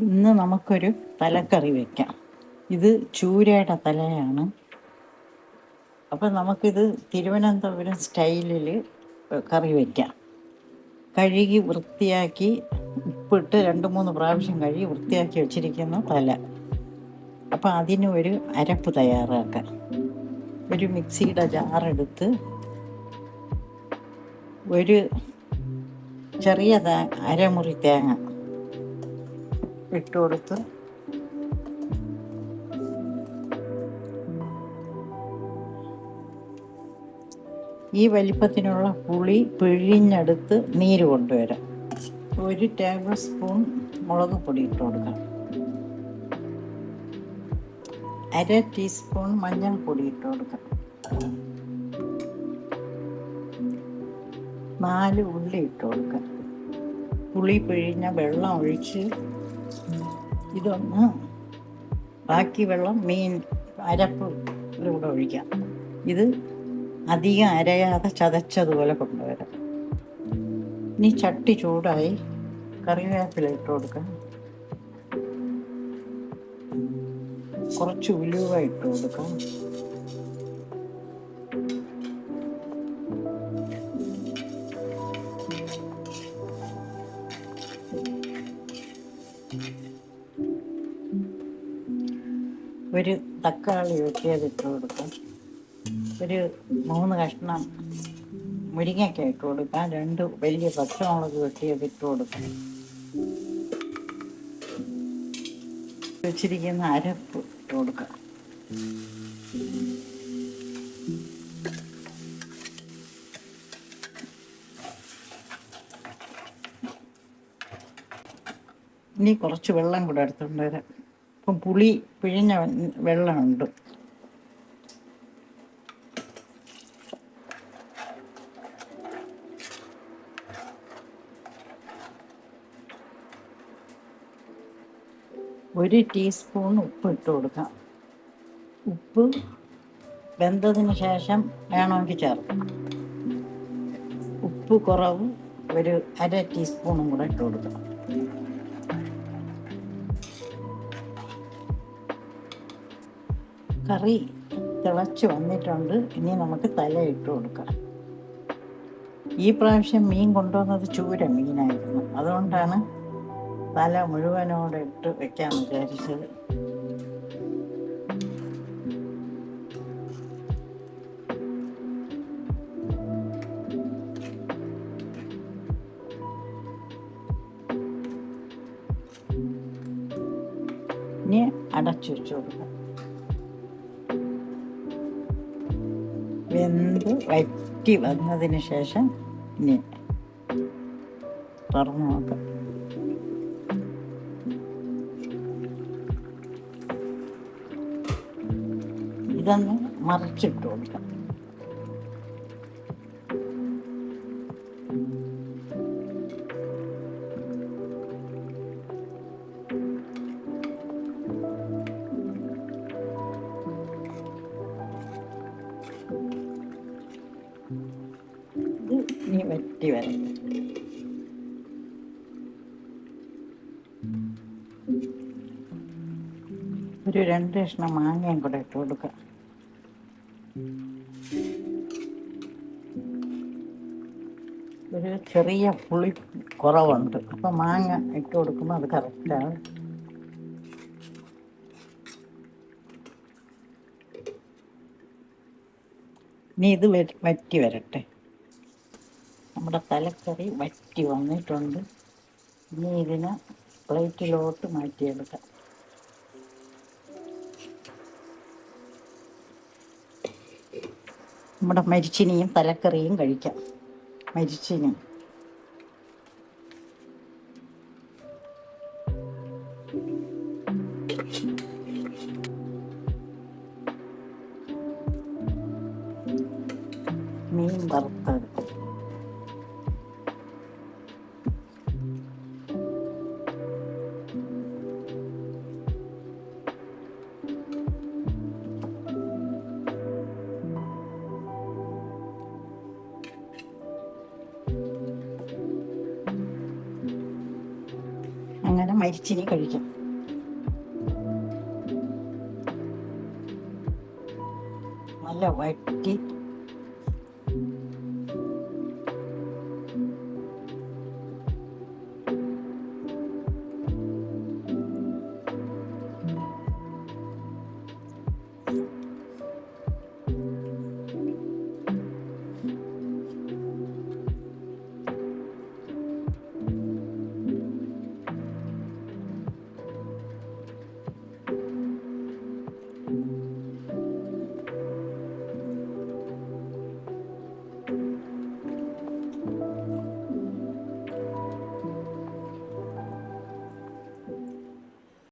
ഇന്ന് നമുക്കൊരു തലക്കറി വയ്ക്കാം. ഇത് ചൂരയുടെ തലയാണ്. അപ്പം നമുക്കിത് തിരുവനന്തപുരം സ്റ്റൈലിൽ കറി വയ്ക്കാം. കഴുകി വൃത്തിയാക്കി ഉപ്പിട്ട് 2-3 പ്രാവശ്യം കഴുകി വൃത്തിയാക്കി വെച്ചിരിക്കുന്ന തല. അപ്പം അതിന് ഒരു അരപ്പ് തയ്യാറാക്കാം. ഒരു മിക്സിയുടെ ജാറെടുത്ത് ഒരു ചെറിയ അരമുറി തേങ്ങ ഇട്ട് കൊടുത്ത് ഈ വലിപ്പത്തിനുള്ള പുളി പിഴിഞ്ഞെടുത്ത് നീര് കൊണ്ടുവരാം. 1 ടേബിൾ സ്പൂൺ മുളക് പൊടി ഇട്ട് കൊടുക്കാം. 1/2 ടീസ്പൂൺ മഞ്ഞൾപ്പൊടി ഇട്ട് കൊടുക്കാം. 4 ഉള്ളി ഇട്ട് കൊടുക്കാം. പുളി പിഴിഞ്ഞ വെള്ളം ഒഴിച്ച് ഇതൊന്ന് ബാക്കി വെള്ളം മീൻ അരപ്പ് കൂടെ ഒഴിക്കാം. ഇത് അധികം അരയാതെ ചതച്ചതുപോലെ കൊണ്ടുവരാം. ഇനി ചട്ടി ചൂടായി കറിവേപ്പില ഇട്ട് കൊടുക്കാം. കുറച്ച് ഉലുവ ഇട്ട് കൊടുക്കാം. ഒരു തക്കാളി വെട്ടിയതിട്ട് കൊടുക്കാം. ഒരു 3 കഷ്ണം മുരിങ്ങയ്ക്ക ഇട്ട് കൊടുക്കാം. 2 വലിയ പച്ചമുളക് വെട്ടിയതിട്ട് കൊടുക്കാം. വെച്ചിരിക്കുന്ന അരപ്പ് ഇട്ട് കൊടുക്കാം. ഇനി കുറച്ച് വെള്ളം കൂടെ എടുത്തുകൊണ്ട് വരാം. ഇപ്പം പുളി പിഴിഞ്ഞ വെള്ളമുണ്ട്. ഒരു ടീസ്പൂൺ ഉപ്പ് ഇട്ട് കൊടുക്കാം. ഉപ്പ് വെന്തതിന് ശേഷം വേണമെങ്കിൽ ചേർക്കാം. ഉപ്പ് കുറവ് ഒരു 1/2 ടീസ്പൂണും കൂടെ ഇട്ട് കൊടുക്കാം. കറി തിളച്ച് വന്നിട്ടുണ്ട്. ഇനി നമുക്ക് തല ഇട്ട് കൊടുക്കാം. ഈ പ്രാവശ്യം മീൻ കൊണ്ടുവന്നത് ചൂര മീനായിരുന്നു. അതുകൊണ്ടാണ് തല മുഴുവനോടെ ഇട്ട് വെക്കാമെന്ന് വിചാരിച്ചത്. ഇനി അടച്ചു വെച്ച് കൊടുക്കാം. വെന്ത് വറ്റി വന്നതിന് ശേഷം ഇനി തുറന്നു നോക്കാം. ഇതൊന്ന് മറിച്ചിട്ട് കൊടുക്കാം. ഇത് ഇനി വറ്റി വരാം. ഒരു 2 കഷ്ണം മാങ്ങയും കൂടെ ഇട്ട് കൊടുക്കാം. ഒരു ചെറിയ പുളി കുറവുണ്ട്. അപ്പം മാങ്ങ ഇട്ട് കൊടുക്കുമ്പോൾ അത് കറക്റ്റാണ്. ഇനി ഇത് വറ്റി വരട്ടെ. നമ്മുടെ തലക്കറി വറ്റി വന്നിട്ടുണ്ട്. ഇനി ഇതിനെ പ്ലേറ്റിലോട്ട് മാറ്റിയെടുക്കാം. നമ്മുടെ മരിച്ചിനിയും തലക്കറിയും കഴിക്കാം. മരിച്ചിനി മീൻ വറുത്തത്, അങ്ങനെ മരിച്ചിനി കഴിക്കും. നല്ല വറ്റി